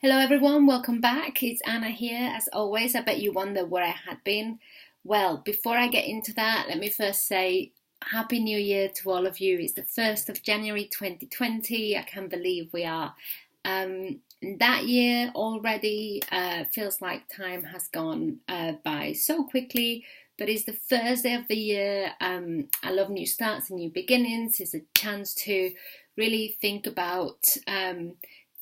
Hello everyone, welcome back. It's Anna here. As always, I bet you wonder where I had been. Well, before I get into that, let me first say Happy New Year to all of you. It's the 1st of January 2020. I can't believe we are that year already. Feels like time has gone by so quickly, but it's the first day of the year. I love new starts and new beginnings. It's a chance to really think about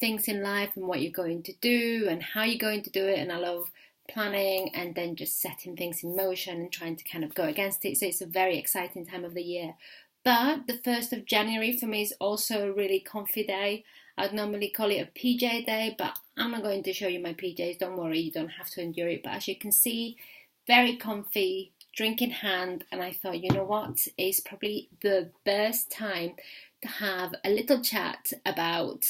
things in life and what you're going to do and how you're going to do it. And I love planning and then just setting things in motion and trying to kind of go against it. So it's a very exciting time of the year. But the 1st of January for me is also a really comfy day. I'd normally call it a PJ day, but I'm not going to show you my PJs. Don't worry, you don't have to endure it. But as you can see, very comfy, drink in hand. And I thought, you know what? It's probably the best time to have a little chat about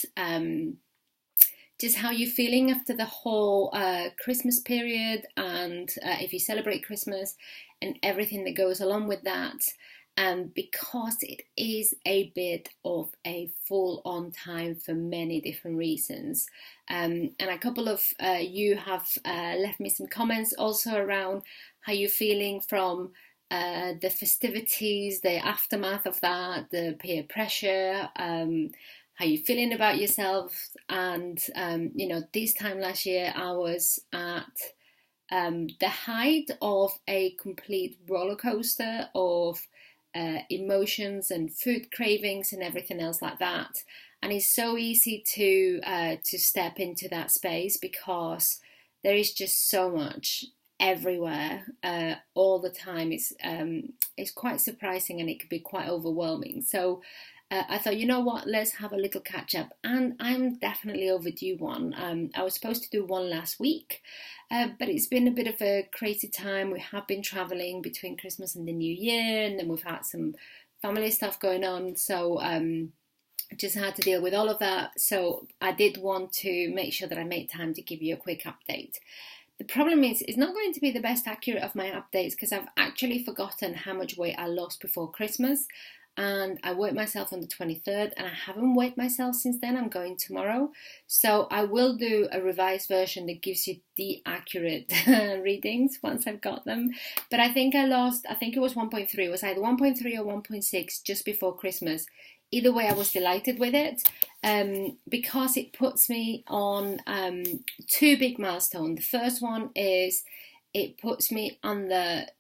just how you're feeling after the whole Christmas period, and if you celebrate Christmas and everything that goes along with that, because it is a bit of a full-on time for many different reasons. And a couple of you have left me some comments also around how you're feeling from the festivities, the aftermath of that, the peer pressure, how you feeling about yourself. And this time last year I was at the height of a complete roller coaster of emotions and food cravings and everything else like that. And it's so easy to step into that space because there is just so much everywhere all the time. It's quite surprising and it can be quite overwhelming. So I thought, you know what, let's have a little catch up. And I'm definitely overdue one. I was supposed to do one last week, but it's been a bit of a crazy time. We have been traveling between Christmas and the New Year, and then we've had some family stuff going on. So just had to deal with all of that. So I did want to make sure that I made time to give you a quick update. The problem is, it's not going to be the best accurate of my updates because I've actually forgotten how much weight I lost before Christmas. And I weighed myself on the 23rd and I haven't weighed myself since then. I'm going tomorrow. So I will do a revised version that gives you the accurate readings once I've got them. But I think it was 1.3. It was either 1.3 or 1.6 just before Christmas. Either way, I was delighted with it because it puts me on two big milestones. The first one is it puts me at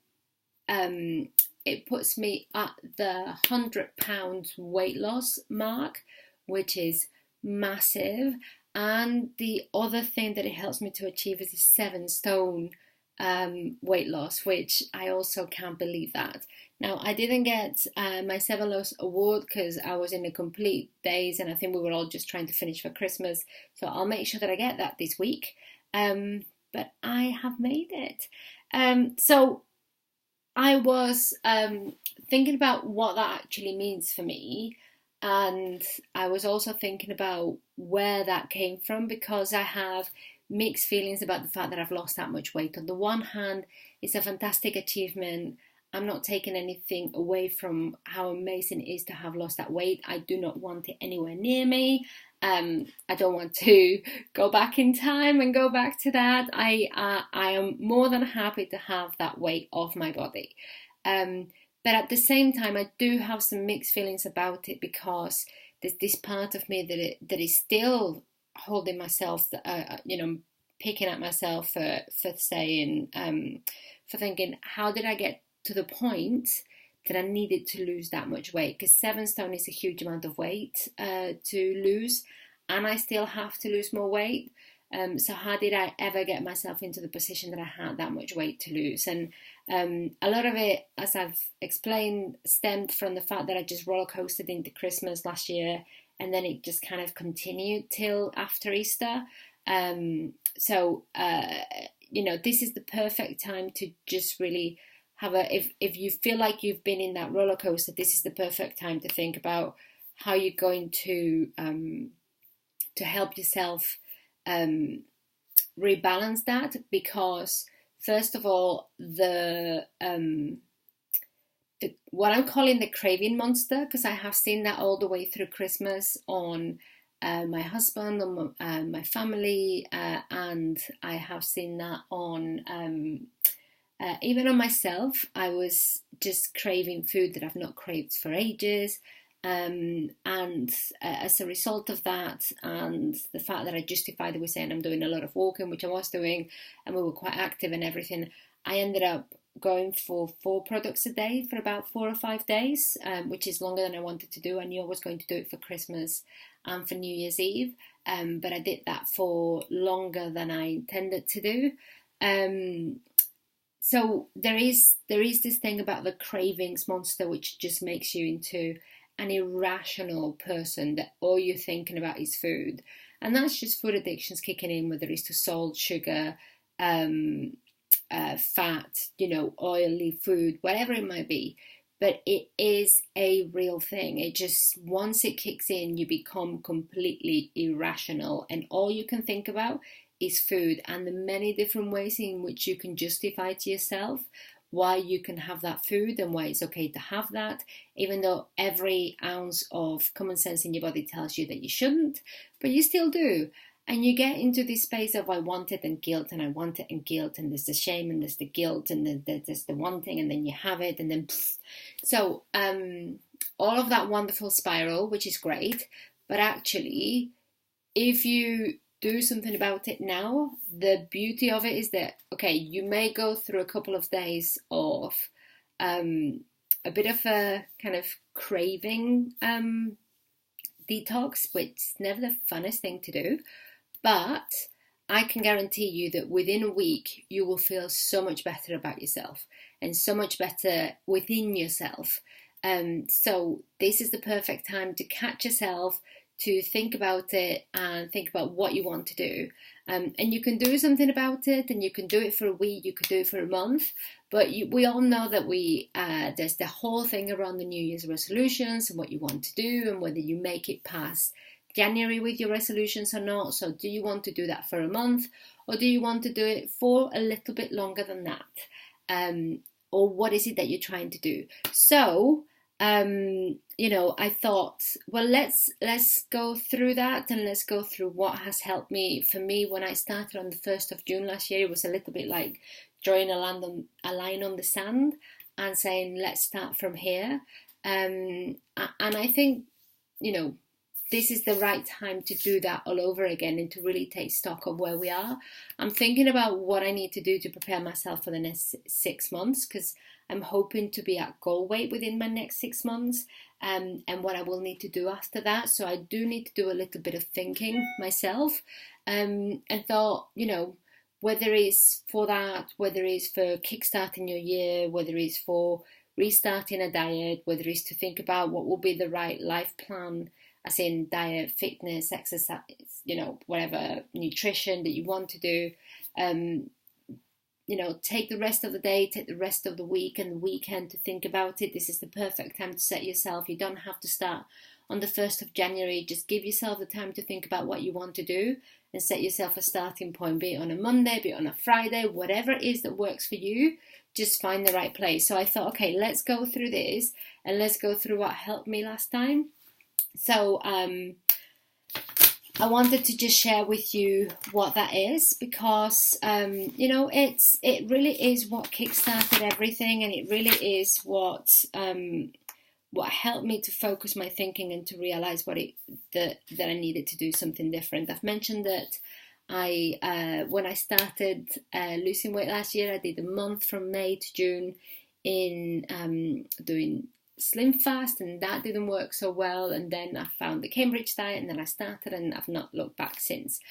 the 100 pounds weight loss mark, which is massive. And the other thing that it helps me to achieve is a 7 stone weight loss, which I also can't believe that. Now, I didn't get my 7 loss award because I was in a complete daze and I think we were all just trying to finish for Christmas. So I'll make sure that I get that this week. But I have made it. So I was thinking about what that actually means for me. And I was also thinking about where that came from because I have mixed feelings about the fact that I've lost that much weight. On the one hand, it's a fantastic achievement. I'm not taking anything away from how amazing it is to have lost that weight. I do not want it anywhere near me. I don't want to go back in time and go back to that. I am more than happy to have that weight off my body. But at the same time, I do have some mixed feelings about it because there's this part of me that is still holding myself, picking at myself for saying, for thinking, how did I get to the point that I needed to lose that much weight? Because 7 stone is a huge amount of weight to lose, and I still have to lose more weight. So how did I ever get myself into the position that I had that much weight to lose? And a lot of it, as I've explained, stemmed from the fact that I just roller coasted into Christmas last year, and then it just kind of continued till after Easter. So this is the perfect time to just really have if you feel like you've been in that roller coaster, this is the perfect time to think about how you're going to help yourself rebalance that. Because first of all, the what I'm calling the craving monster, because I have seen that all the way through Christmas on my husband, on my family, and I have seen that on even on myself. I was just craving food that I've not craved for ages. And as a result of that, and the fact that I justified it with saying I'm doing a lot of walking, which I was doing, and we were quite active and everything, I ended up going for 4 products a day for about 4 or 5 days, which is longer than I wanted to do. I knew I was going to do it for Christmas and for New Year's Eve, but I did that for longer than I intended to do. So there is this thing about the cravings monster, which just makes you into an irrational person that all you're thinking about is food. And that's just food addictions kicking in, whether it's to salt, sugar, fat, oily food, whatever it might be. But it is a real thing. It just, once it kicks in, you become completely irrational, and all you can think about is food and the many different ways in which you can justify to yourself why you can have that food and why it's okay to have that, even though every ounce of common sense in your body tells you that you shouldn't, but you still do. And you get into this space of I want it and guilt, and I want it and guilt, and there's the shame and there's the guilt, and then there's the wanting, and then you have it, and then pfft. So all of that wonderful spiral, which is great, but actually, if you do something about it now, the beauty of it is that, okay, you may go through a couple of days of a bit of a kind of craving detox, which is never the funnest thing to do, but I can guarantee you that within a week you will feel so much better about yourself and so much better within yourself. So this is the perfect time to catch yourself, to think about it and think about what you want to do. And you can do something about it, and you can do it for a week, you could do it for a month, but we all know that there's the whole thing around the New Year's resolutions and what you want to do and whether you make it past January with your resolutions or not. So do you want to do that for a month, or do you want to do it for a little bit longer than that? Or what is it that you're trying to do? So I thought, well, let's go through that, and let's go through what has helped me. For me, when I started on the 1st of June last year, it was a little bit like drawing a line on the sand and saying, let's start from here. And I think, this is the right time to do that all over again and to really take stock of where we are. I'm thinking about what I need to do to prepare myself for the next 6 months, because I'm hoping to be at goal weight within my next 6 months, and what I will need to do after that. So I do need to do a little bit of thinking myself, and thought, whether it's for that, whether it's for kickstarting your year, whether it's for restarting a diet, whether it's to think about what will be the right life plan, as in diet, fitness, exercise, whatever, nutrition that you want to do. Take the rest of the day, take the rest of the week and the weekend to think about it. This is the perfect time to set yourself. You don't have to start on the 1st of January. Just give yourself the time to think about what you want to do and set yourself a starting point, be it on a Monday, be it on a Friday, whatever it is that works for you. Just find the right place. So I thought, okay, let's go through this and let's go through what helped me last time. So I wanted to just share with you what that is, because it really is what kickstarted everything, and it really is what helped me to focus my thinking and to realize that I needed to do something different. I've mentioned that when I started losing weight last year, I did a month from May to June in doing Slim Fast, and that didn't work so well, and then I found the Cambridge diet, and then I started, and I've not looked back since.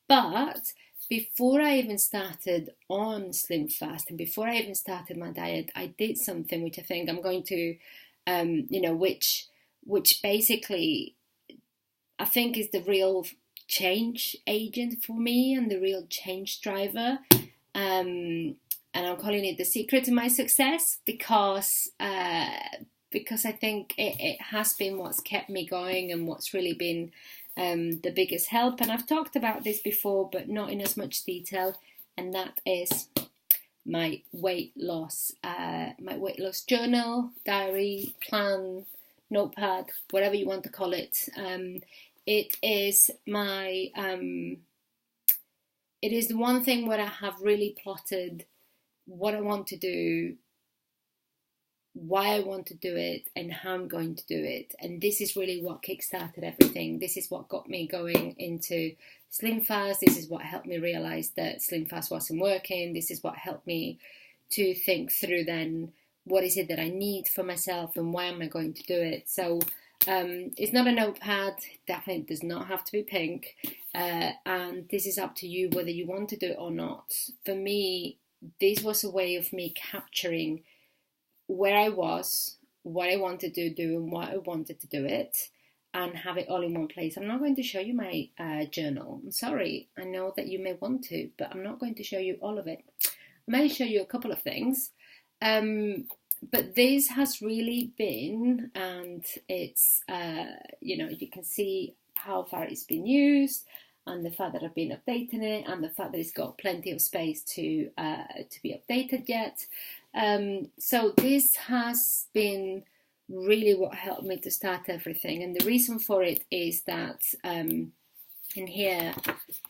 But before I even started on Slim Fast, and before I even started my diet, I did something which I think I'm going to which basically I think is the real change agent for me and the real change driver, and I'm calling it the secret to my success, because I think it has been what's kept me going and what's really been the biggest help. And I've talked about this before, but not in as much detail, and that is my weight loss journal, diary, plan, notepad, whatever you want to call it. it is my it is the one thing where I have really plotted what I want to do, why I want to do it, and how I'm going to do it. And this is really what kickstarted everything. This is what got me going into Slim Fast. This is what helped me realize that Slim Fast wasn't working. This is what helped me to think through then, what is it that I need for myself and why am I going to do it? So it's not a notepad, definitely does not have to be pink, and this is up to you whether you want to do it or not. For me, this was a way of me capturing where I was, what I wanted to do and what I wanted to do it, and have it all in one place. I'm not going to show you my journal. I'm sorry, I know that you may want to, but I'm not going to show you all of it. I may show you a couple of things. But this has really been, and it's, you can see how far it's been used, and the fact that I've been updating it, and the fact that it's got plenty of space to be updated yet. So this has been really what helped me to start everything, and the reason for it is that in here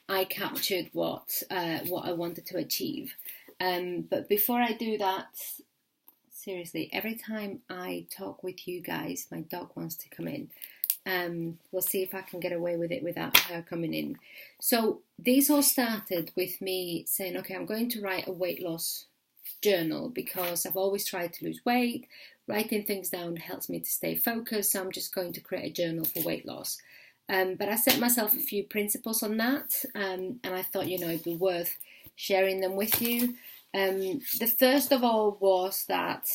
I captured what I wanted to achieve. But before I do that, seriously, every time I talk with you guys, my dog wants to come in. We'll see if I can get away with it without her coming in. So this all started with me saying, okay, I'm going to write a weight loss journal because I've always tried to lose weight. Writing things down helps me to stay focused, so I'm just going to create a journal for weight loss. But I set myself a few principles on that, and I thought, it'd be worth sharing them with you. The first of all was that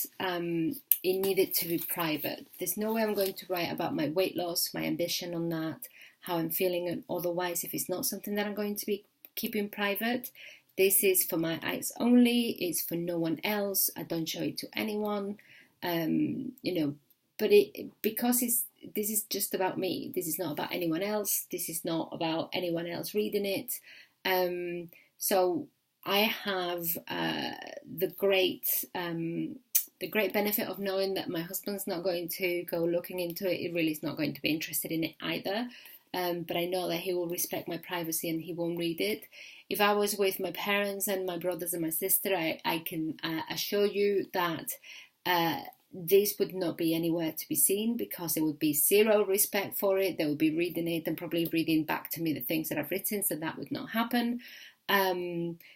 it needed to be private. There's no way I'm going to write about my weight loss, my ambition on that, how I'm feeling, and otherwise if it's not something that I'm going to be keeping private. This is for my eyes only, it's for no one else, I don't show it to anyone, but because this is just about me, this is not about anyone else, this is not about anyone else reading it, so I have the great benefit of knowing that my husband's not going to go looking into it. He really is not going to be interested in it either. But I know that he will respect my privacy and he won't read it. If I was with my parents and my brothers and my sister, I can assure you that this would not be anywhere to be seen because there would be zero respect for it. They would be reading it and probably reading back to me the things that I've written, so that would not happen.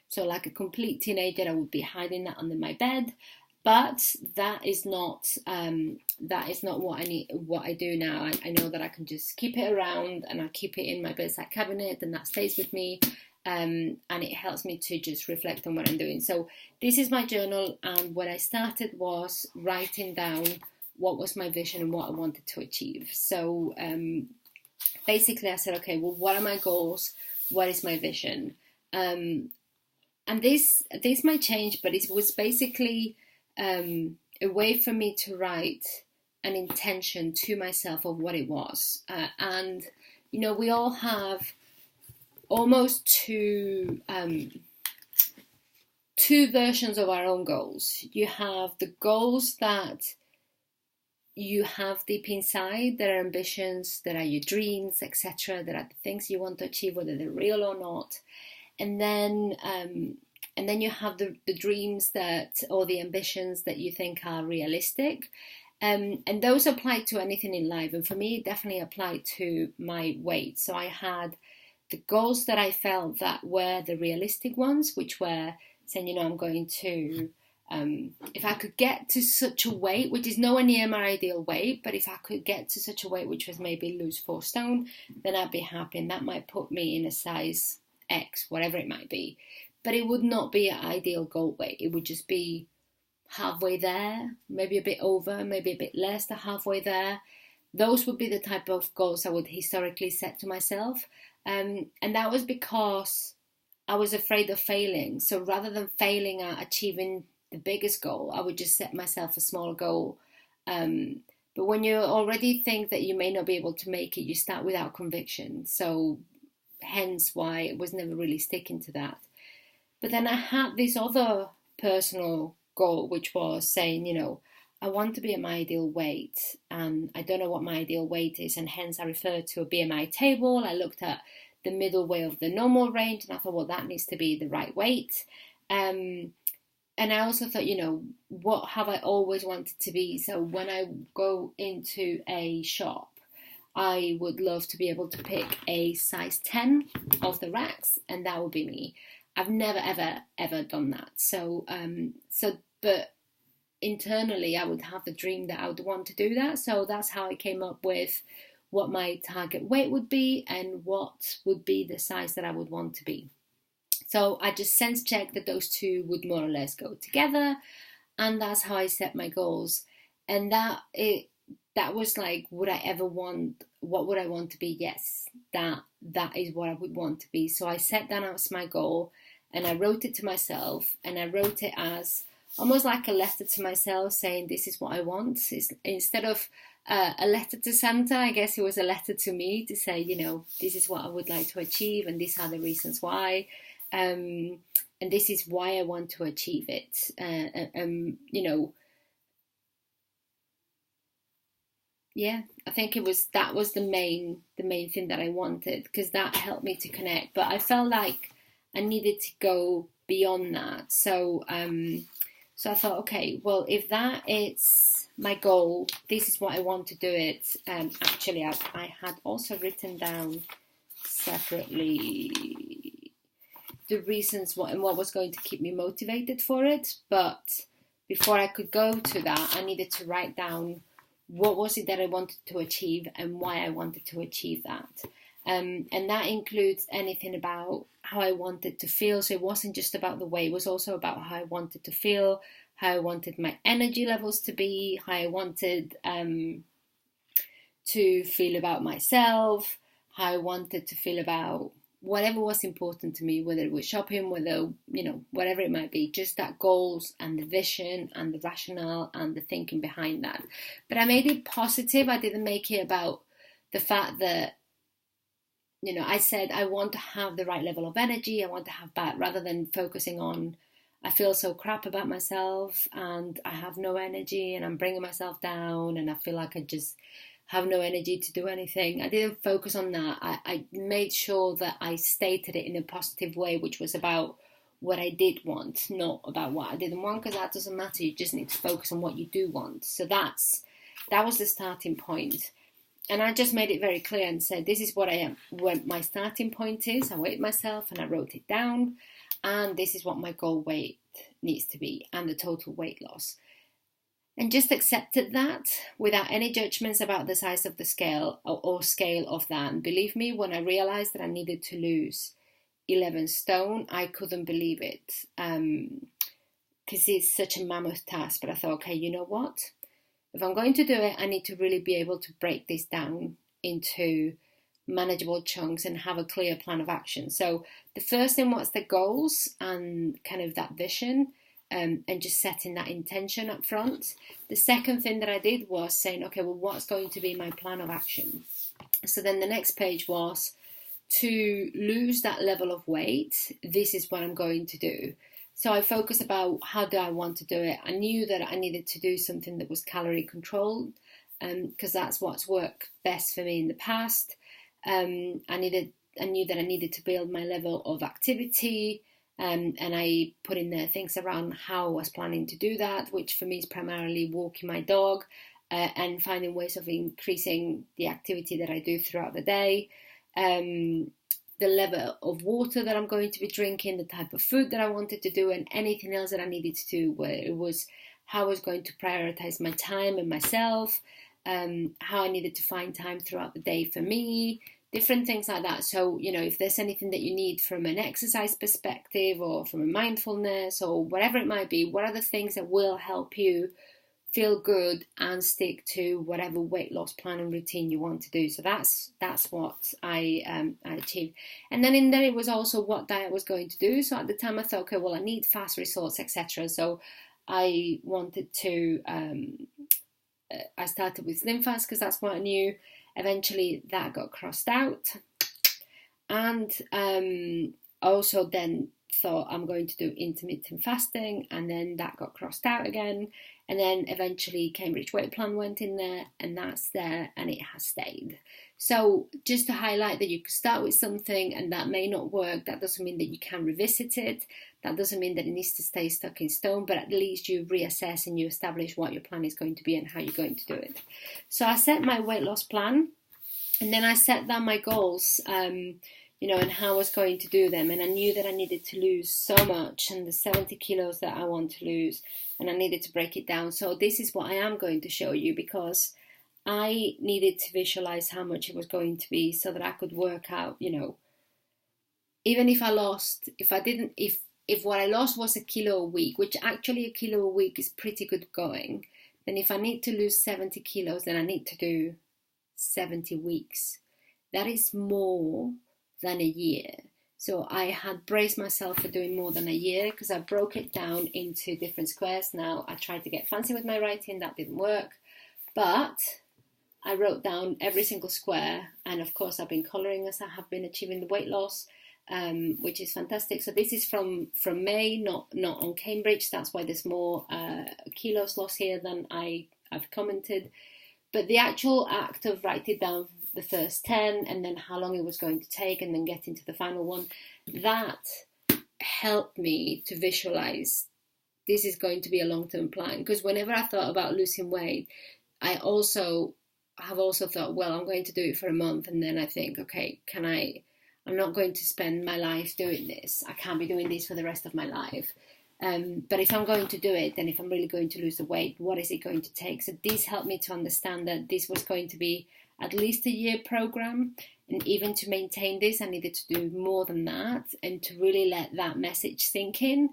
So like a complete teenager, I would be hiding that under my bed, but that is not what I need. What I do now, I know that I can just keep it around, and I keep it in my bedside cabinet, and that stays with me, and it helps me to just reflect on what I'm doing. So this is my journal, and what I started was writing down what was my vision and what I wanted to achieve. So basically, I said, okay, well, what are my goals? What is my vision? And this might change, but it was basically a way for me to write an intention to myself of what it was. And, we all have almost two versions of our own goals. You have the goals that you have deep inside, that are ambitions, that are your dreams, etc., that are the things you want to achieve, whether they're real or not. And then you have the dreams or the ambitions that you think are realistic. And those apply to anything in life. And for me, it definitely applied to my weight. So I had the goals that I felt that were the realistic ones, which were saying, I'm going to, if I could get to such a weight, which is nowhere near my ideal weight, but if I could get to such a weight, which was maybe lose 4 stone, then I'd be happy. And that might put me in a size X, whatever it might be. But it would not be an ideal goal weight. It would just be halfway there, maybe a bit over, maybe a bit less than halfway there. Those would be the type of goals I would historically set to myself. And that was because I was afraid of failing. So rather than failing at achieving the biggest goal, I would just set myself a smaller goal. But when you already think that you may not be able to make it, you start without conviction. So hence why it was never really sticking to that. But then I had this other personal goal, which was saying, I want to be at my ideal weight, and I don't know what my ideal weight is, and hence I referred to a BMI table. I looked at the middle way of the normal range, and I thought, well, that needs to be the right weight. And I also thought, what have I always wanted to be? So when I go into a shop, I would love to be able to pick a size 10 off the racks, and that would be me. I've never, ever done that. But internally, I would have the dream that I would want to do that. So that's how I came up with what my target weight would be and what would be the size that I would want to be. So I just sense checked that those two would more or less go together, and that's how I set my goals. And that was like, would I ever want? What would I want to be? Yes, that is what I would want to be. So I set that as my goal, and I wrote it to myself, and I wrote it as almost like a letter to myself, saying this is what I want. Instead of a letter to Santa, I guess it was a letter to me to say, this is what I would like to achieve, and these are the reasons why. And this is why I want to achieve it. Yeah, I think that was the main thing that I wanted, because that helped me to connect. But I felt like I needed to go beyond that. So I thought, okay, well, if that is my goal, this is what I want to do it. Actually, I had also written down separately the reasons what was going to keep me motivated for it. But before I could go to that, I needed to write down what was it that I wanted to achieve and why I wanted to achieve that. And that includes anything about how I wanted to feel. So it wasn't just about the weight, it was also about how I wanted to feel, how I wanted my energy levels to be, how I wanted to feel about myself, how I wanted to feel about whatever was important to me, whether it was shopping, whatever it might be, just that goals and the vision and the rationale and the thinking behind that. But I made it positive. I didn't make it about the fact that, I said I want to have the right level of energy, I want to have that, rather than focusing on, I feel so crap about myself and I have no energy and I'm bringing myself down and I feel like I just have no energy to do anything. I didn't focus on that. I made sure that I stated it in a positive way, which was about what I did want, not about what I didn't want, because that doesn't matter. You just need to focus on what you do want. So that was the starting point. And I just made it very clear and said, this is what I am, what my starting point is. I weighed myself and I wrote it down. And this is what my goal weight needs to be and the total weight loss. And just accepted that without any judgments about the size of the scale or scale of that. And believe me, when I realized that I needed to lose 11 stone, I couldn't believe it, because it's such a mammoth task. But I thought, okay, you know what? If I'm going to do it, I need to really be able to break this down into manageable chunks and have a clear plan of action. So the first thing was the goals and kind of that vision. And just setting that intention up front. The second thing that I did was saying, okay, well, what's going to be my plan of action? So then the next page was to lose that level of weight. This is what I'm going to do. So I focused about how do I want to do it. I knew that I needed to do something that was calorie controlled, because that's what's worked best for me in the past. I knew that I needed to build my level of activity. And I put in there things around how I was planning to do that, which for me is primarily walking my dog and finding ways of increasing the activity that I do throughout the day, the level of water that I'm going to be drinking, the type of food that I wanted to do, and anything else that I needed to do, where it was how I was going to prioritize my time and myself, how I needed to find time throughout the day for me, different things like that. So, if there's anything that you need from an exercise perspective or from a mindfulness or whatever it might be, what are the things that will help you feel good and stick to whatever weight loss plan and routine you want to do. So that's what I achieved. And then in there, it was also what diet I was going to do. So at the time I thought, okay, well, I need fast results, etc. So I wanted to, I started with Slim Fast because that's what I knew. Eventually that got crossed out, and also then thought I'm going to do intermittent fasting, and then that got crossed out again. And then eventually Cambridge Weight Plan went in there, and that's there, and it has stayed. So just to highlight that you can start with something and that may not work, that doesn't mean that you can revisit it. That doesn't mean that it needs to stay stuck in stone, but at least you reassess and you establish what your plan is going to be and how you're going to do it. So I set my weight loss plan, and then I set down my goals, and how I was going to do them. And I knew that I needed to lose so much, and the 70 kilos that I want to lose, and I needed to break it down. So this is what I am going to show you, because I needed to visualize how much it was going to be so that I could work out, even if what I lost was a kilo a week, which actually a kilo a week is pretty good going, then if I need to lose 70 kilos, then I need to do 70 weeks. That is more than a year. So I had braced myself for doing more than a year, because I broke it down into different squares. Now I tried to get fancy with my writing, that didn't work, but I wrote down every single square, and of course I've been colouring as I have been achieving the weight loss, which is fantastic. So this is from May, not on Cambridge. That's why there's more kilos lost here than I've commented. But the actual act of writing down the first 10 and then how long it was going to take and then getting to the final one, that helped me to visualize this is going to be a long-term plan. Because whenever I thought about losing weight, I have also thought, well, I'm going to do it for a month, and then I think, okay, I'm not going to spend my life doing this. I can't be doing this for the rest of my life. But if I'm going to do it, and if I'm really going to lose the weight, what is it going to take? So this helped me to understand that this was going to be at least a year program. And even to maintain this, I needed to do more than that, and to really let that message sink in.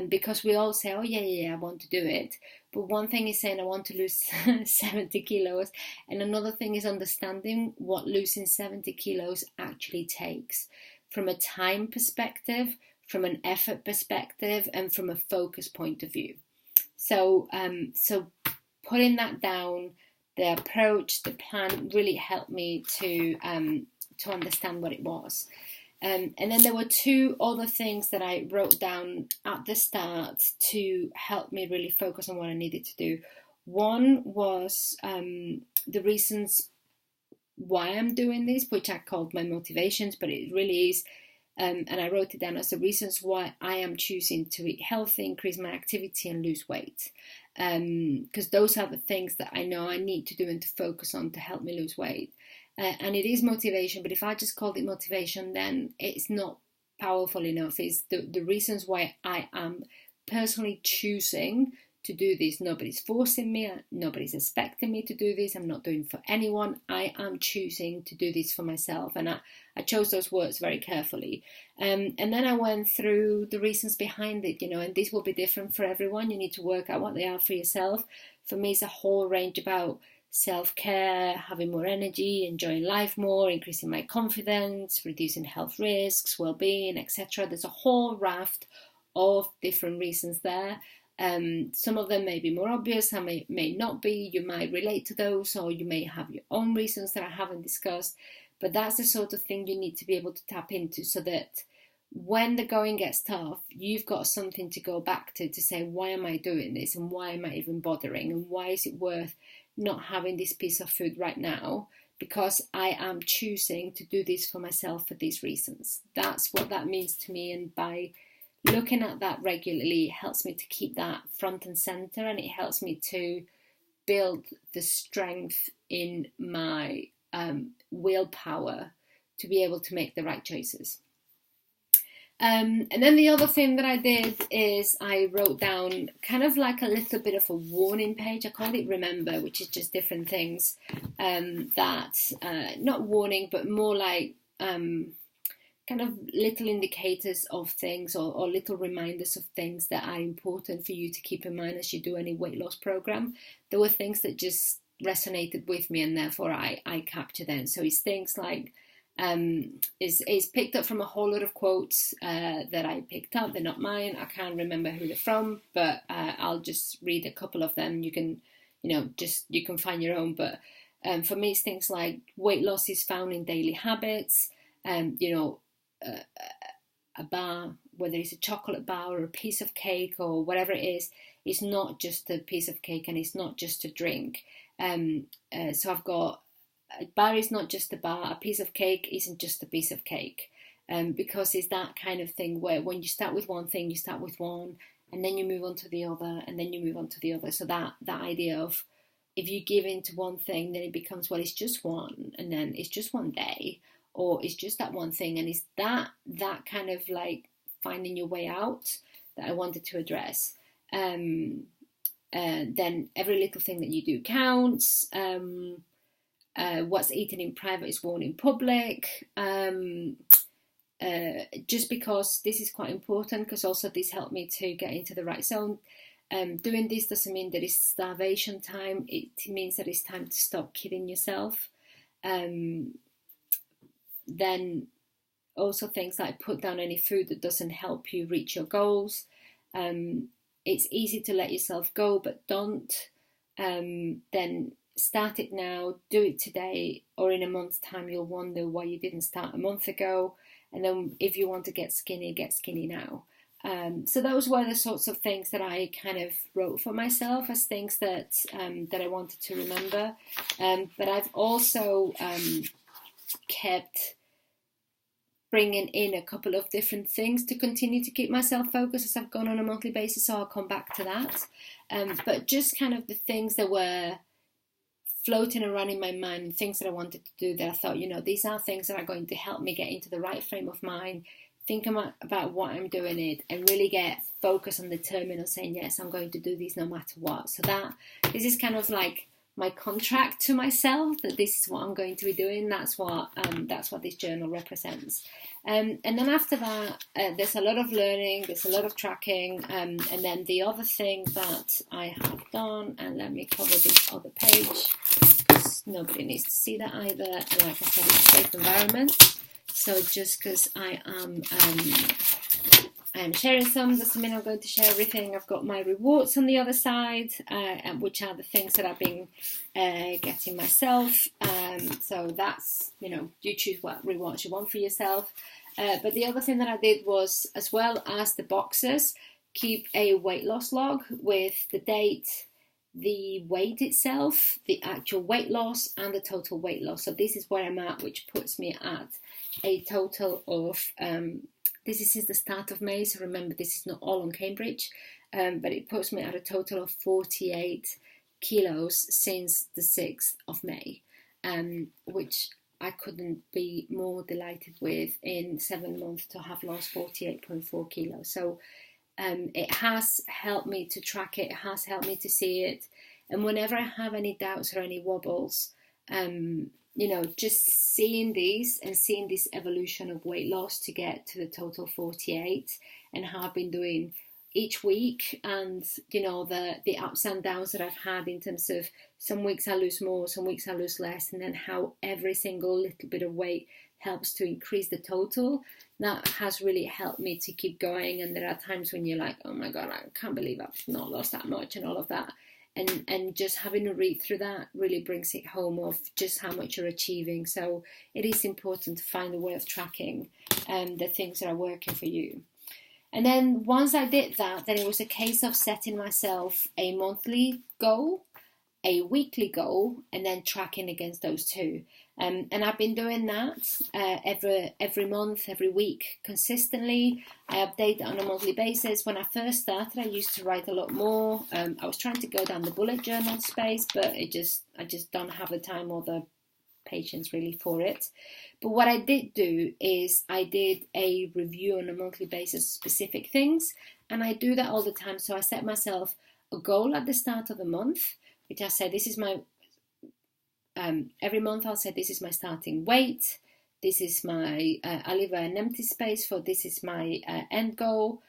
Because we all say, oh, yeah, I want to do it. But one thing is saying I want to lose 70 kilos. And another thing is understanding what losing 70 kilos actually takes from a time perspective, from an effort perspective, and from a focus point of view. So putting that down, the approach, the plan really helped me to understand what it was. And then there were two other things that I wrote down at the start to help me really focus on what I needed to do. One was the reasons why I'm doing this, which I called my motivations, but it really is, and I wrote it down as the reasons why I am choosing to eat healthy, increase my activity, and lose weight. Because those are the things that I know I need to do and to focus on to help me lose weight. And it is motivation, but if I just called it motivation, then it's not powerful enough. It's the reasons why I am personally choosing to do this. Nobody's forcing me, nobody's expecting me to do this. I'm not doing it for anyone. I am choosing to do this for myself, and I chose those words very carefully. And then I went through the reasons behind it, and this will be different for everyone. You need to work out what they are for yourself. For me, it's a whole range about self-care, having more energy, enjoying life more, increasing my confidence, reducing health risks, well-being, etc. There's a whole raft of different reasons there. Some of them may be more obvious, some may not be. You might relate to those, or you may have your own reasons that I haven't discussed. But that's the sort of thing you need to be able to tap into, so that when the going gets tough, you've got something to go back to say, why am I doing this, and why am I even bothering, and why is it worth not having this piece of food right now, because I am choosing to do this for myself for these reasons. That's what that means to me, and by looking at that regularly, it helps me to keep that front and center, and it helps me to build the strength in my willpower to be able to make the right choices. And then the other thing that I did is I wrote down kind of like a little bit of a warning page. I called it Remember, which is just different things not warning, but more like kind of little indicators of things, or little reminders of things that are important for you to keep in mind as you do any weight loss program. There were things that just resonated with me, and therefore I capture them. So it's things like, is picked up from a whole lot of quotes that I picked up. They're not mine. I can't remember who they're from, but I'll just read a couple of them. You can, you can find your own. But for me, it's things like weight loss is found in daily habits. a bar, whether it's a chocolate bar or a piece of cake or whatever it is, it's not just a piece of cake and it's not just a drink. So I've got, a bar is not just a bar, a piece of cake isn't just a piece of cake. Because it's that kind of thing where when you start with one thing, you start with one, and then you move on to the other, and then you move on to the other. So that idea of, if you give into one thing, then it becomes, well, it's just one, and then it's just one day, or it's just that one thing, and it's that kind of like finding your way out that I wanted to address. Then every little thing that you do counts. What's eaten in private is worn in public. Just because this is quite important, because also this helped me to get into the right zone. Doing this doesn't mean that it's starvation time. It means that it's time to stop kidding yourself. Then also things like put down any food that doesn't help you reach your goals. It's easy to let yourself go, but don't. Then start it now, do it today, or in a month's time you'll wonder why you didn't start a month ago. And then if you want to get skinny now. So those were the sorts of things that I kind of wrote for myself as things that I wanted to remember. But I've also kept bringing in a couple of different things to continue to keep myself focused as I've gone on a monthly basis. So I'll come back to that. But just kind of the things that were floating around in my mind, things that I wanted to do that I thought, these are things that are going to help me get into the right frame of mind, think about what I'm doing it, and really get focused and determined on saying, yes, I'm going to do these no matter what. So this is kind of like my contract to myself, that this is what I'm going to be doing. That's what this journal represents. And then after that, there's a lot of learning, there's a lot of tracking, and then the other thing that I have done, and let me cover this other page, because nobody needs to see that either. And like I said, it's a safe environment. So just because I am sharing some doesn't mean I'm going to share everything. I've got my rewards on the other side, which are the things that I've been getting myself. So that's, you choose what rewards you want for yourself. But the other thing that I did was, as well as the boxes, keep a weight loss log with the date, the weight itself, the actual weight loss, and the total weight loss. So this is where I'm at, which puts me at a total of, this is since the start of May, so remember this is not all on Cambridge, but it puts me at a total of 48 kilos since the 6th of May, which I couldn't be more delighted with in 7 months to have lost 48.4 kilos. So it has helped me to track it, it has helped me to see it. And whenever I have any doubts or any wobbles, just seeing these and seeing this evolution of weight loss to get to the total 48, and how I've been doing each week, and the ups and downs that I've had in terms of some weeks I lose more, some weeks I lose less, and then how every single little bit of weight helps to increase the total. That has really helped me to keep going. And there are times when you're like, oh my god, I can't believe I've not lost that much and all of that. And just having to read through that really brings it home of just how much you're achieving. So it is important to find a way of tracking the things that are working for you. And then once I did that, then it was a case of setting myself a monthly goal, a weekly goal, and then tracking against those two. And I've been doing that every month, every week, consistently. I update it on a monthly basis. When I first started, I used to write a lot more. I was trying to go down the bullet journal space, but I just don't have the time or the patience really for it. But what I did do is I did a review on a monthly basis of specific things, and I do that all the time. So I set myself a goal at the start of the month, which I said, this is my every month I'll say, this is my starting weight, this is my I'll leave an empty space for, this is my end goal,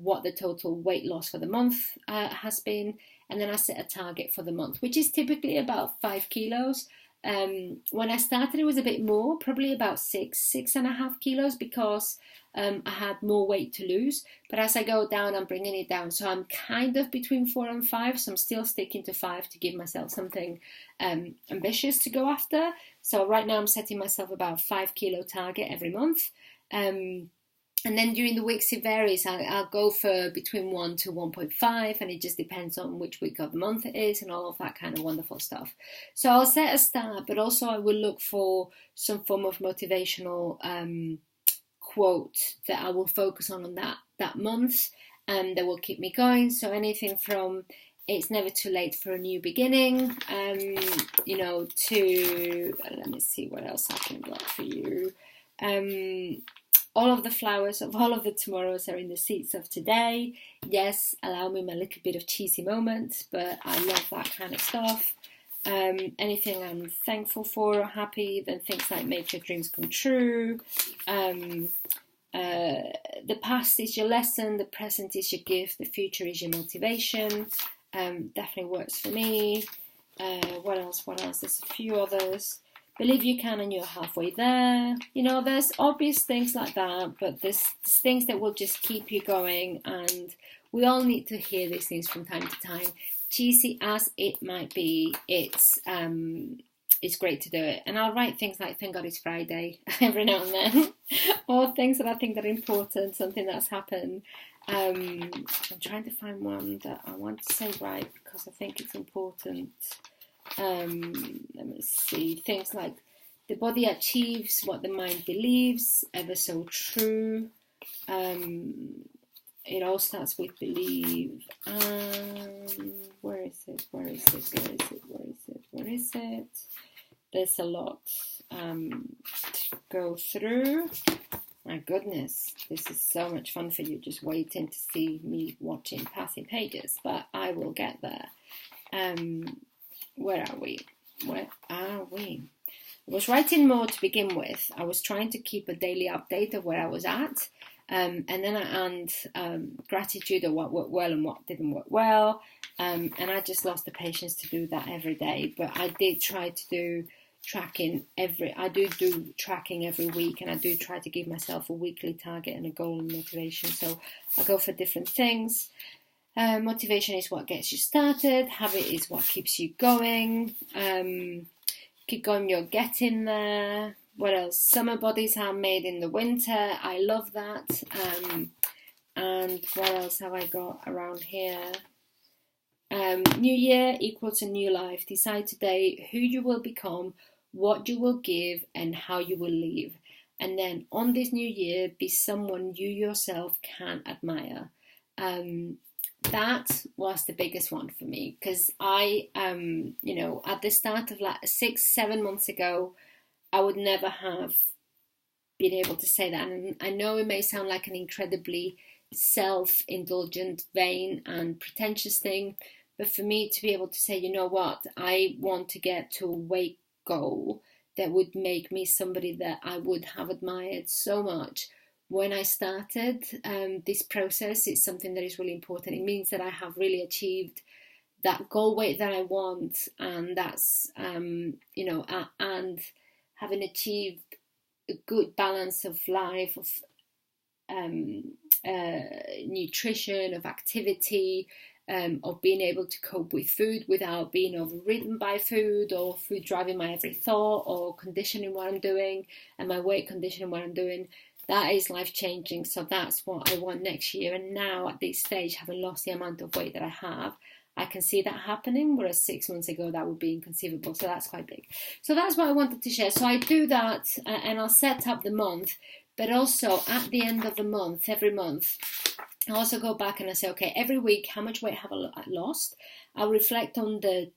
what the total weight loss for the month has been, and then I set a target for the month, which is typically about 5 kilos. When I started, it was a bit more, probably about 6.5 kilos, because I had more weight to lose. But as I go down, I'm bringing it down. So I'm kind of between 4 and 5. So I'm still sticking to 5 to give myself something ambitious to go after. So right now I'm setting myself about 5 kilo target every month. And then during the weeks it varies. I'll go for between 1 to 1.5, and it just depends on which week of the month it is and all of that kind of wonderful stuff. So I'll set a start, but also I will look for some form of motivational quote that I will focus on that month, and that will keep me going. So anything from "It's never too late for a new beginning," to let me see what else I can get for you. All of the flowers of all of the tomorrows are in the seeds of today. Yes, allow me my little bit of cheesy moment, but I love that kind of stuff. Anything I'm thankful for or happy, then things like "Make your dreams come true." The past is your lesson, the present is your gift, the future is your motivation. Definitely works for me. What else? There's a few others. Believe you can and you're halfway there. There's obvious things like that, but there's things that will just keep you going, and we all need to hear these things from time to time. Cheesy as it might be, it's great to do it. And I'll write things like "Thank God it's Friday" every now and then, or things that I think that are important, something that's happened. I'm trying to find one that I want to say right because I think it's important. Let me see. Things like "The body achieves what the mind believes," ever so true. It all starts with believe. Where is it? There's a lot to go through. My goodness, this is so much fun for you, just waiting to see me passing pages, but I will get there. Where are we? I was writing more to begin with. I was trying to keep a daily update of where I was at, and then I earned gratitude of what worked well and what didn't work well, and I just lost the patience to do that every day. But I did try to do tracking tracking every week, and I do try to give myself a weekly target and a goal and motivation. So I go for different things. Motivation is what gets you started. Habit is what keeps you going. Keep going, you're getting there. What else? Summer bodies are made in the winter. I love that. And what else have I got around here? New year equals a new life. Decide today who you will become, what you will give, and how you will live. And then on this new year, be someone you yourself can admire. That was the biggest one for me, because I, at the start of 6-7 months ago, I would never have been able to say that. And I know it may sound like an incredibly self-indulgent, vain and pretentious thing, but for me to be able to say, you know what, I want to get to a weight goal that would make me somebody that I would have admired so much when I started this process, it's something that is really important. It means that I have really achieved that goal weight that I want, and that's, and having achieved a good balance of life, of nutrition, of activity, of being able to cope with food without being overridden by food, or food driving my every thought, or conditioning what I'm doing, and my weight conditioning what I'm doing. That is life-changing, so that's what I want next year. And now at this stage, having lost the amount of weight that I have, I can see that happening, whereas 6 months ago that would be inconceivable. So that's quite big. So that's what I wanted to share. So I do that, and I'll set up the month, but also at the end of the month, every month, I also go back and I say, okay, every week, how much weight have I lost? I'll reflect on the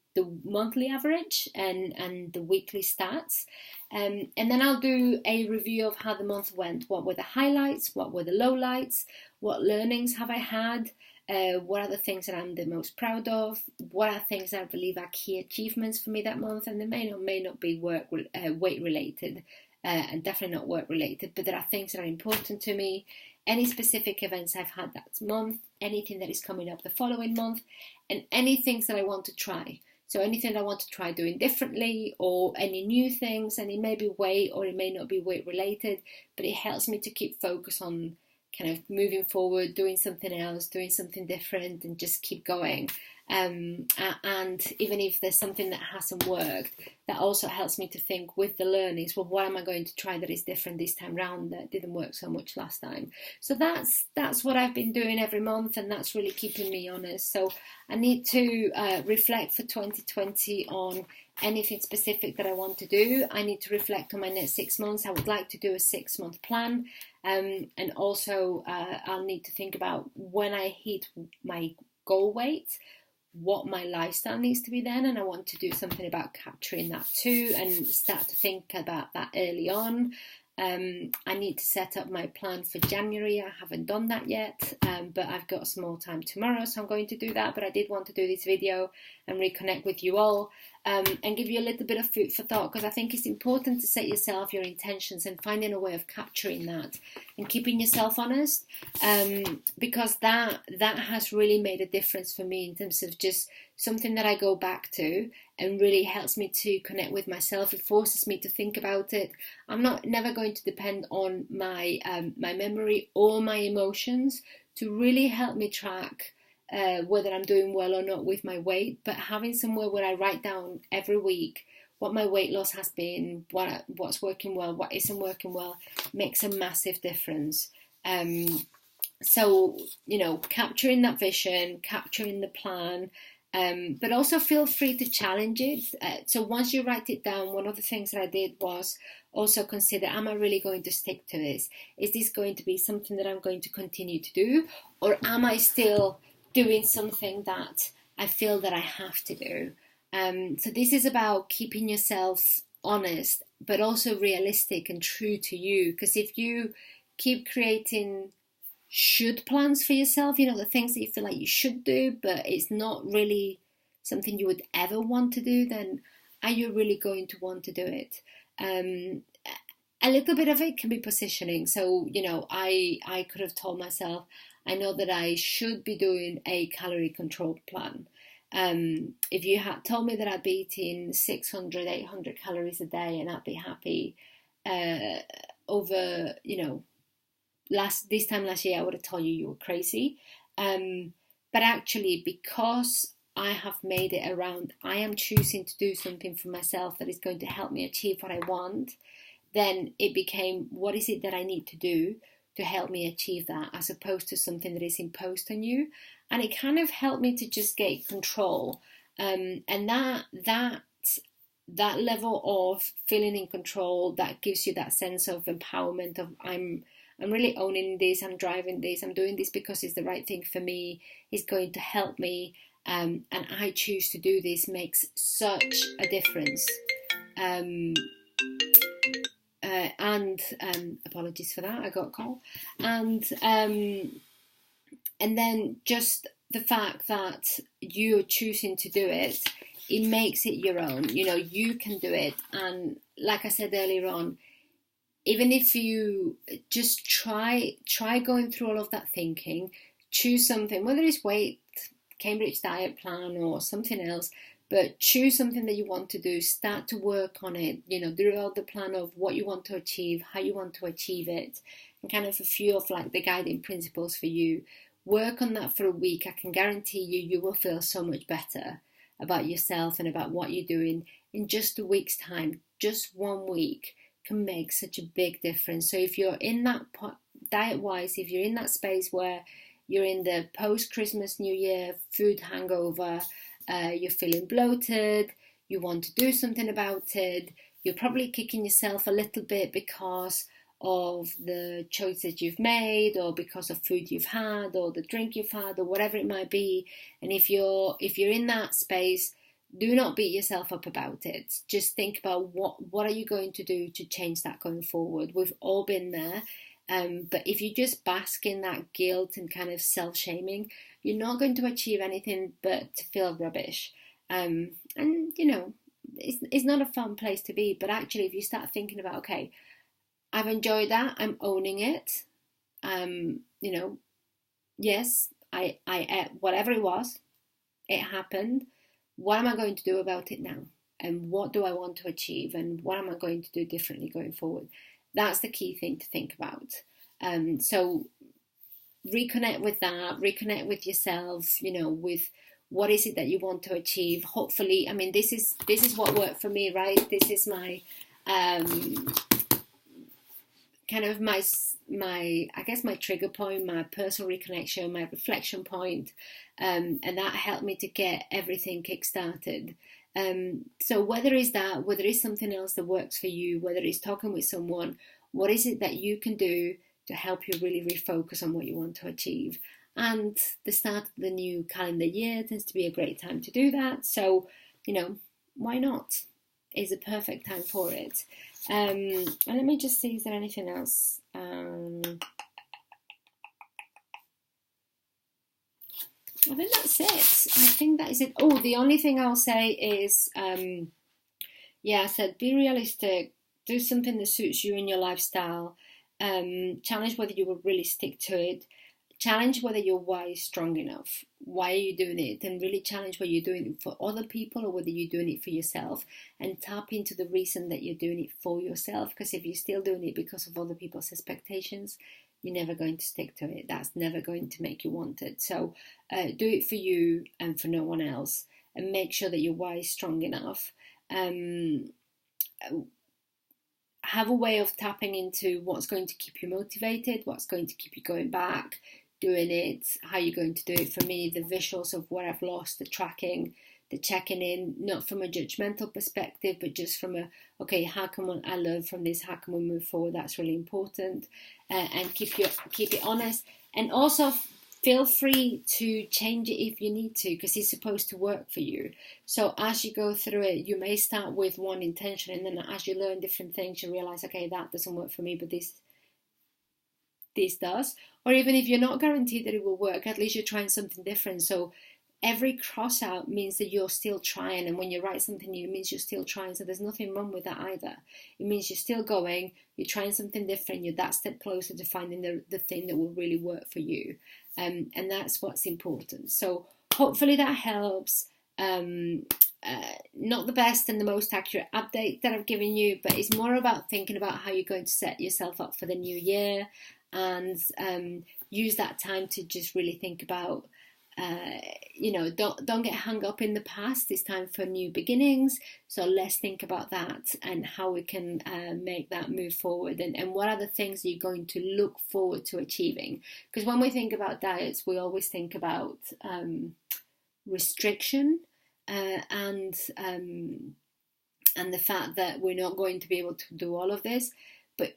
monthly average and the weekly stats. And then I'll do a review of how the month went. What were the highlights? What were the lowlights? What learnings have I had? What are the things that I'm the most proud of? What are things that I believe are key achievements for me that month? And they may not be weight related, and definitely not work related, but there are things that are important to me. Any specific events I've had that month, anything that is coming up the following month, and any things that I want to try. So anything I want to try doing differently, or any new things, and it may be weight or it may not be weight related, but it helps me to keep focus on kind of moving forward, doing something else, doing something different, and just keep going. And even if there's something that hasn't worked, that also helps me to think with the learnings, well, what am I going to try that is different this time round that didn't work so much last time? So that's what I've been doing every month, and that's really keeping me honest. So I need to reflect for 2020 on anything specific that I want to do. I need to reflect on my next 6 months. I would like to do a 6-month plan. And also I'll need to think about when I hit my goal weight, what my lifestyle needs to be then, and I want to do something about capturing that too and start to think about that early on. I need to set up my plan for January. I haven't done that yet, but I've got some more time tomorrow, so I'm going to do that. But I did want to do this video and reconnect with you all, and give you a little bit of food for thought, because I think it's important to set yourself your intentions and finding a way of capturing that and keeping yourself honest, because that has really made a difference for me in terms of just something that I go back to and really helps me to connect with myself. It forces me to think about it. I'm never going to depend on my memory or my emotions to really help me track whether I'm doing well or not with my weight, but having somewhere where I write down every week what my weight loss has been, what's working well, what isn't working well, makes a massive difference. So, capturing that vision, capturing the plan, but also feel free to challenge it. So once you write it down, one of the things that I did was also consider, am I really going to stick to this? Is this going to be something that I'm going to continue to do? Or am I still doing something that I feel that I have to do? So this is about keeping yourself honest, but also realistic and true to you. Because if you keep creating should plans for yourself, the things that you feel like you should do, but it's not really something you would ever want to do, then are you really going to want to do it? A little bit of it can be positioning. So, I could have told myself, I know that I should be doing a calorie control plan. If you had told me that I'd be eating 600, 800 calories a day and I'd be happy over, this time last year, I would have told you were crazy. But actually, because I have made it around, I am choosing to do something for myself that is going to help me achieve what I want, then it became, what is it that I need to do to help me achieve that, as opposed to something that is imposed on you. And it kind of helped me to just get control. And that level of feeling in control, that gives you that sense of empowerment of I'm really owning this, I'm driving this, I'm doing this because it's the right thing for me, it's going to help me, and I choose to do this, makes such a difference. And apologies for that, I got a call. And then just the fact that you're choosing to do it, it makes it your own. You can do it. And like I said earlier on, even if you just try going through all of that thinking, choose something, whether it's weight, Cambridge diet plan or something else, but choose something that you want to do, start to work on it, do out the plan of what you want to achieve, how you want to achieve it, and kind of a few of like the guiding principles for you. Work on that for a week. I can guarantee you will feel so much better about yourself and about what you're doing in just a week's time. Just 1 week can make such a big difference. So if you're in that diet-wise, if you're in that space where you're in the post-Christmas, New Year food hangover, you're feeling bloated, you want to do something about it, you're probably kicking yourself a little bit because of the choices you've made, or because of food you've had, or the drink you've had, or whatever it might be. And if you're in that space, do not beat yourself up about it. Just think about what are you going to do to change that going forward. We've all been there. But if you just bask in that guilt and kind of self-shaming, you're not going to achieve anything but to feel rubbish. And, it's not a fun place to be. But actually, if you start thinking about, okay, I've enjoyed that, I'm owning it. Yes, I ate whatever it was. It happened. What am I going to do about it now? And what do I want to achieve? And what am I going to do differently going forward? That's the key thing to think about. So reconnect with that, reconnect with yourself, with what is it that you want to achieve. Hopefully, I mean, this is what worked for me, right? This is my kind of my I guess my trigger point, my personal reconnection, my reflection point, and that helped me to get everything kick-started. So whether it's that, whether it's something else that works for you, whether it's talking with someone, what is it that you can do to help you really refocus on what you want to achieve? And the start of the new calendar year tends to be a great time to do that. So, why not? It's a perfect time for it. And let me just see, is there anything else? I think that's it. I think that is it. Oh, the only thing I'll say is, I said be realistic, do something that suits you and your lifestyle, challenge whether you will really stick to it, challenge whether your why is strong enough. Why are you doing it? And really challenge whether you're doing it for other people or whether you're doing it for yourself, and tap into the reason that you're doing it for yourself. Because if you're still doing it because of other people's expectations, you're never going to stick to it. That's never going to make you want it. So do it for you and for no one else, and make sure that your why is strong enough. Have a way of tapping into what's going to keep you motivated, what's going to keep you going back, doing it, how you're going to do it. For me, the visuals of what I've lost, the tracking, the checking in, not from a judgmental perspective, but just from how can I learn from this? How can we move forward? That's really important. And keep it honest. And also feel free to change it if you need to, because it's supposed to work for you. So as you go through it, you may start with one intention, and then as you learn different things, you realize, okay, that doesn't work for me, but this does. Or even if you're not guaranteed that it will work, at least you're trying something different. So every cross out means that you're still trying, and when you write something new, it means you're still trying. So there's nothing wrong with that either. It means you're still going, you're trying something different, you're that step closer to finding the thing that will really work for you. And that's what's important. So hopefully that helps. Not the best and the most accurate update that I've given you, but it's more about thinking about how you're going to set yourself up for the new year, and use that time to just really think about, don't get hung up in the past. It's time for new beginnings. So let's think about that and how we can make that move forward, and what are the things you're going to look forward to achieving. Because when we think about diets, we always think about restriction and the fact that we're not going to be able to do all of this. But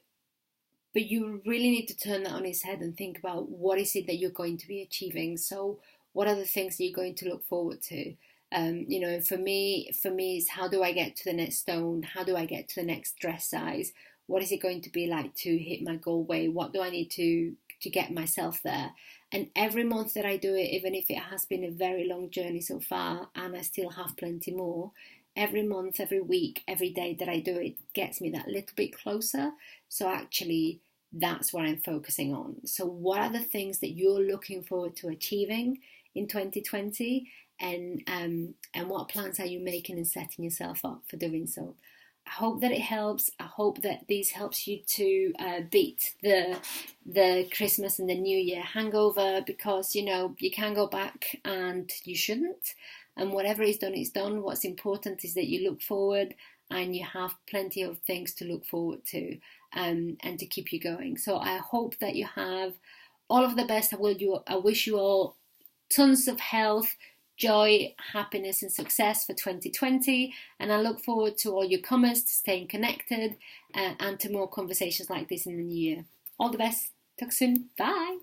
you really need to turn that on its head and think about what is it that you're going to be achieving. So what are the things that you're going to look forward to? For me, it's how do I get to the next stone? How do I get to the next dress size? What is it going to be like to hit my goal weight? What do I need to get myself there? And every month that I do it, even if it has been a very long journey so far, and I still have plenty more, every month, every week, every day that I do it gets me that little bit closer. So actually, that's what I'm focusing on. So what are the things that you're looking forward to achieving in 2020, and what plans are you making and setting yourself up for doing so? I hope that it helps. I hope that this helps you to beat the Christmas and the New Year hangover, because you can go back and you shouldn't. And whatever is done is done. What's important is that you look forward and you have plenty of things to look forward to, and to keep you going. So I hope that you have all of the best. I wish you all tons of health, joy, happiness and success for 2020, and I look forward to all your comments, to staying connected, and to more conversations like this in the new year. All the best. Talk soon. Bye.